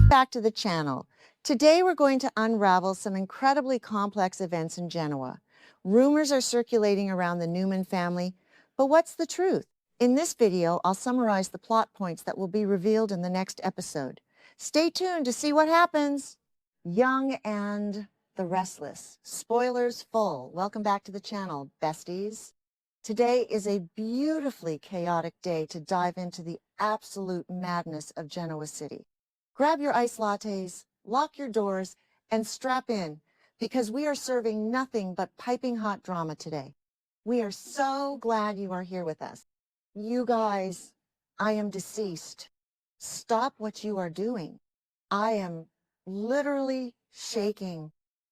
Back to the channel. Today we're going to unravel some incredibly complex events in Genoa. Rumors are circulating around the Newman family, but what's the truth? In this video, I'll summarize the plot points that will be revealed in the next episode. Stay tuned to see what happens. Young and the Restless. Spoilers full. Welcome back to the channel, besties. Today is a beautifully chaotic day to dive into the absolute madness of Genoa City. Grab your iced lattes, lock your doors, and strap in, because we are serving nothing but piping hot drama today. We are so glad you are here with us. You guys, I am deceased. Stop what you are doing. I am literally shaking.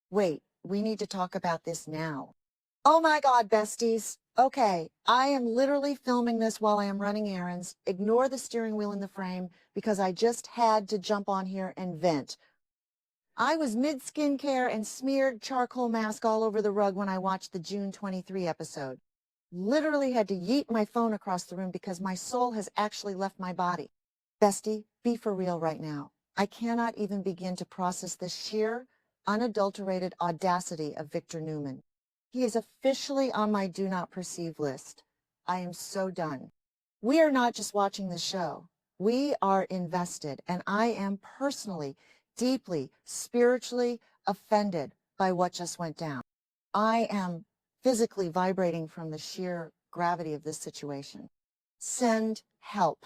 Wait, we need to talk about this now. Oh my God, besties. Okay, I am literally filming this while I am running errands. Ignore the steering wheel in the frame because I just had to jump on here and vent. I was mid-skincare and smeared charcoal mask all over the rug when I watched the June 23 episode. Literally had to yeet my phone across the room because my soul has actually left my body. Bestie, be for real right now. I cannot even begin to process the sheer, unadulterated audacity of Victor Newman. He is officially on my do not perceive list. I am so done. We are not just watching the show. We are invested, and I am personally, deeply, spiritually offended by what just went down. I am physically vibrating from the sheer gravity of this situation. Send help.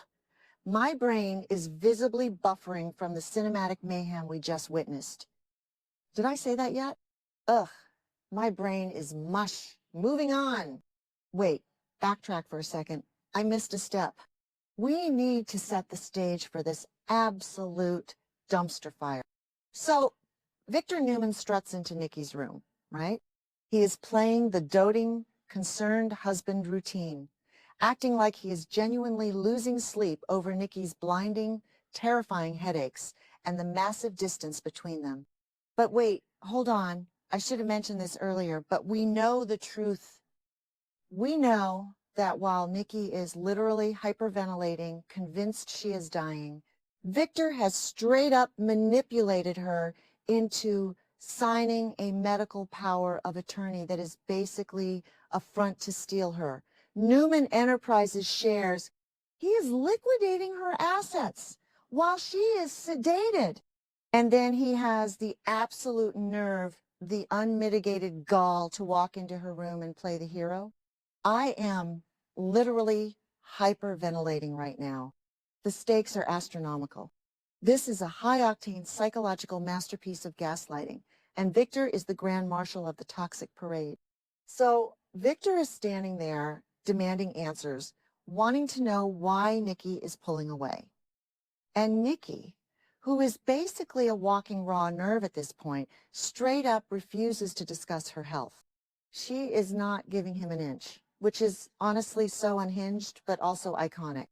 My brain is visibly buffering from the cinematic mayhem we just witnessed. Did I say that yet? Ugh. My brain is mush. Moving on. Wait, backtrack for a second. I missed a step. We need to set the stage for this absolute dumpster fire. So, Victor Newman struts into Nikki's room, right? He is playing the doting, concerned husband routine, acting like he is genuinely losing sleep over Nikki's blinding, terrifying headaches and the massive distance between them. But wait, hold on. I should have mentioned this earlier, but we know the truth. We know that while Nikki is literally hyperventilating, convinced she is dying, Victor has straight up manipulated her into signing a medical power of attorney that is basically a front to steal her. Newman Enterprises shares. He is liquidating her assets while she is sedated. And then he has the absolute nerve, the unmitigated gall to walk into her room and play the hero. I am literally hyperventilating right now. The stakes are astronomical. This is a high-octane psychological masterpiece of gaslighting, and Victor is the grand marshal of the toxic parade. So Victor is standing there demanding answers, wanting to know why Nikki is pulling away. And Nikki, who is basically a walking raw nerve at this point, straight up refuses to discuss her health. She is not giving him an inch, which is honestly so unhinged, but also iconic.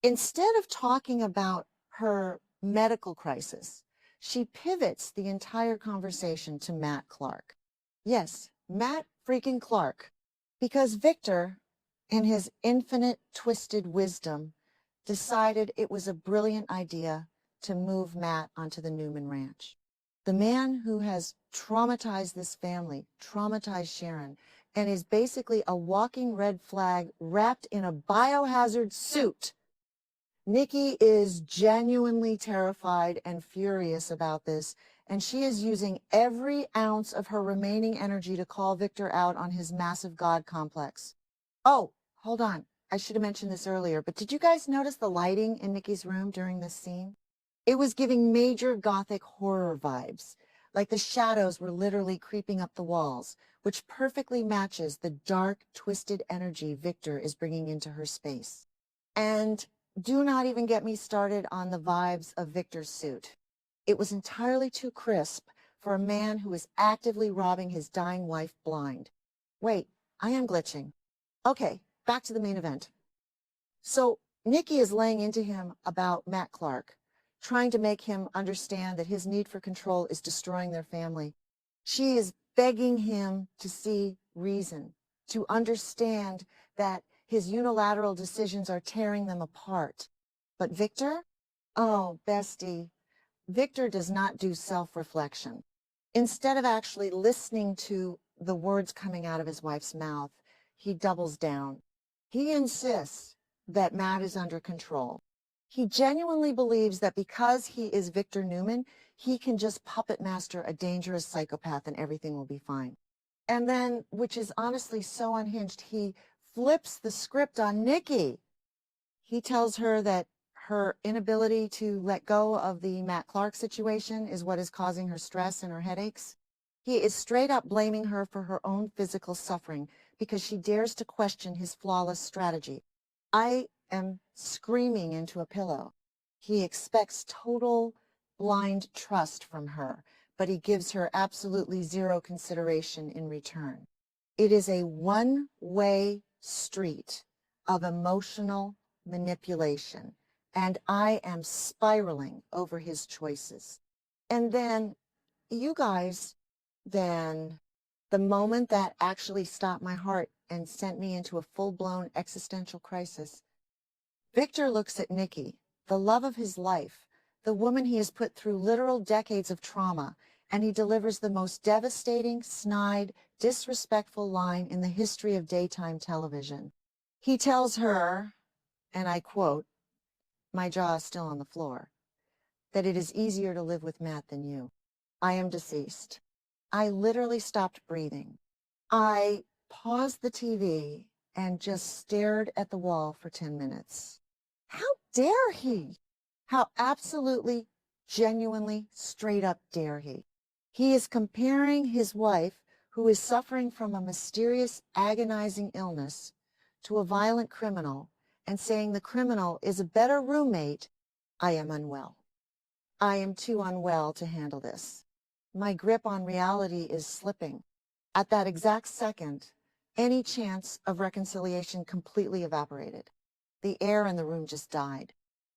Instead of talking about her medical crisis, she pivots the entire conversation to Matt Clark. Yes, Matt freaking Clark, because Victor, in his infinite twisted wisdom, decided it was a brilliant idea to move Matt onto the Newman ranch. The man who has traumatized this family, traumatized Sharon, and is basically a walking red flag wrapped in a biohazard suit. Nikki is genuinely terrified and furious about this, and she is using every ounce of her remaining energy to call Victor out on his massive God complex. Oh, hold on. I should have mentioned this earlier, but did you guys notice the lighting in Nikki's room during this scene? It was giving major gothic horror vibes, like the shadows were literally creeping up the walls, which perfectly matches the dark, twisted energy Victor is bringing into her space. And do not even get me started on the vibes of Victor's suit. It was entirely too crisp for a man who is actively robbing his dying wife blind. Wait, I am glitching. Okay, back to the main event. So Nikki is laying into him about Matt Clark, trying to make him understand that his need for control is destroying their family. She is begging him to see reason, to understand that his unilateral decisions are tearing them apart. But Victor? Oh, bestie, Victor does not do self-reflection. Instead of actually listening to the words coming out of his wife's mouth, he doubles down. He insists that Matt is under control. He genuinely believes that because he is Victor Newman, he can just puppet master a dangerous psychopath and everything will be fine. And then, which is honestly so unhinged, he flips the script on Nikki. He tells her that her inability to let go of the Matt Clark situation is what is causing her stress and her headaches. He is straight up blaming her for her own physical suffering because she dares to question his flawless strategy. I am screaming into a pillow. He expects total blind trust from her, but he gives her absolutely zero consideration in return. It is a one-way street of emotional manipulation, and I am spiraling over his choices. And then, you guys, then the moment that actually stopped my heart and sent me into a full-blown existential crisis, Victor looks at Nikki, the love of his life, the woman he has put through literal decades of trauma, and he delivers the most devastating, snide, disrespectful line in the history of daytime television. He tells her, and I quote, my jaw is still on the floor, that it is easier to live with Matt than you. I am deceased. I literally stopped breathing. I paused the TV and just stared at the wall for 10 minutes. How dare he? How absolutely, genuinely, straight up dare he? He is comparing his wife, who is suffering from a mysterious, agonizing illness, to a violent criminal, and saying the criminal is a better roommate. I am unwell. I am too unwell to handle this. My grip on reality is slipping. At that exact second, any chance of reconciliation completely evaporated. The air in the room just died.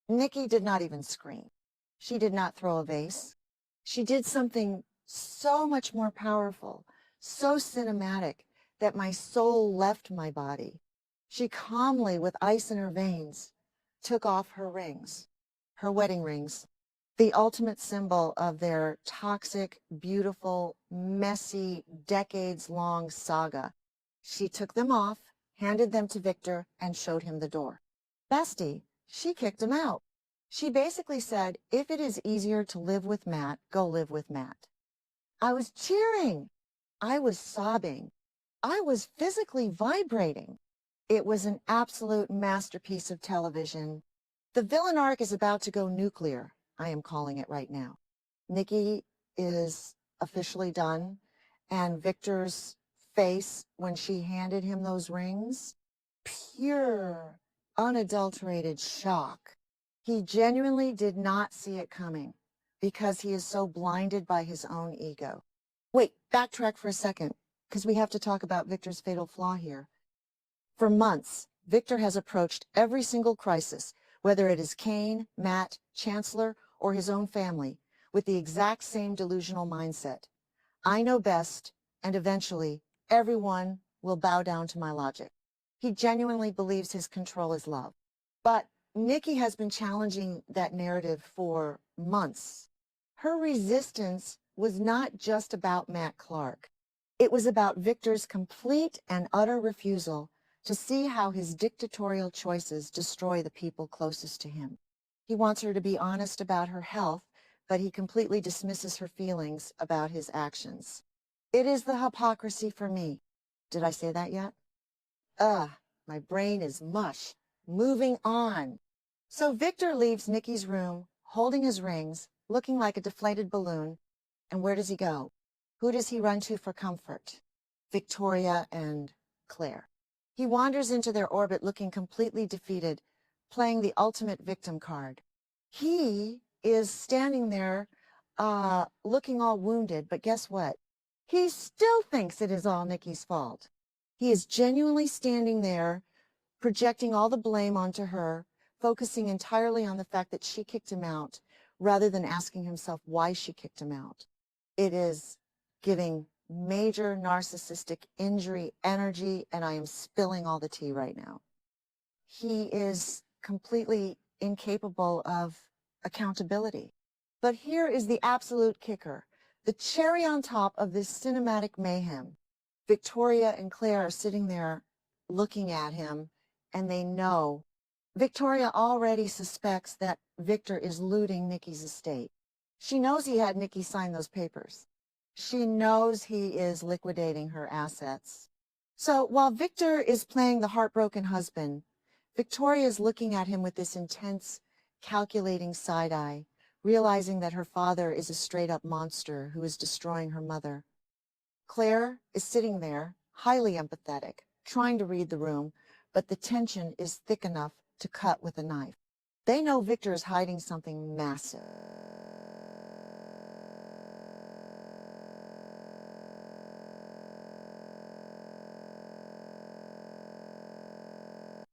Nikki did not even scream. She did not throw a vase. She did something so much more powerful, so cinematic, that my soul left my body. She calmly, with ice in her veins, took off her rings, her wedding rings, the ultimate symbol of their toxic, beautiful, messy, decades-long saga. She took them off, handed them to Victor, and showed him the door. Bestie, she kicked him out. She basically said, if it is easier to live with Matt, go live with Matt. I was cheering. I was sobbing. I was physically vibrating. It was an absolute masterpiece of television. The villain arc is about to go nuclear. I am calling it right now. Nikki is officially done, and Victor's face when she handed him those rings, pure, unadulterated shock. He genuinely did not see it coming because he is so blinded by his own ego. Wait, backtrack for a second, because we have to talk about Victor's fatal flaw here. For months, Victor has approached every single crisis, whether it is Kane, Matt, Chancellor, or his own family, with the exact same delusional mindset. I know best, and eventually, everyone will bow down to my logic. He genuinely believes his control is love. But Nikki has been challenging that narrative for months. Her resistance was not just about Matt Clark. It was about Victor's complete and utter refusal to see how his dictatorial choices destroy the people closest to him. He wants her to be honest about her health, but he completely dismisses her feelings about his actions. It is the hypocrisy for me. Did I say that yet? My brain is mush. Moving on. So Victor leaves Nikki's room, holding his rings, looking like a deflated balloon. And where does he go? Who does he run to for comfort? Victoria and Claire. He wanders into their orbit looking completely defeated, playing the ultimate victim card. He is standing there looking all wounded, but guess what? He still thinks it is all Nikki's fault. He is genuinely standing there, projecting all the blame onto her, focusing entirely on the fact that she kicked him out, rather than asking himself why she kicked him out. It is giving major narcissistic injury energy, and I am spilling all the tea right now. He is completely incapable of accountability. But here is the absolute kicker, the cherry on top of this cinematic mayhem. Victoria and Claire are sitting there looking at him, and they know. Victoria already suspects that Victor is looting Nikki's estate. She knows he had Nikki sign those papers. She knows he is liquidating her assets. So while Victor is playing the heartbroken husband, Victoria is looking at him with this intense, calculating side eye, realizing that her father is a straight-up monster who is destroying her mother. Claire is sitting there, highly empathetic, trying to read the room, but the tension is thick enough to cut with a knife. They know Victor is hiding something massive.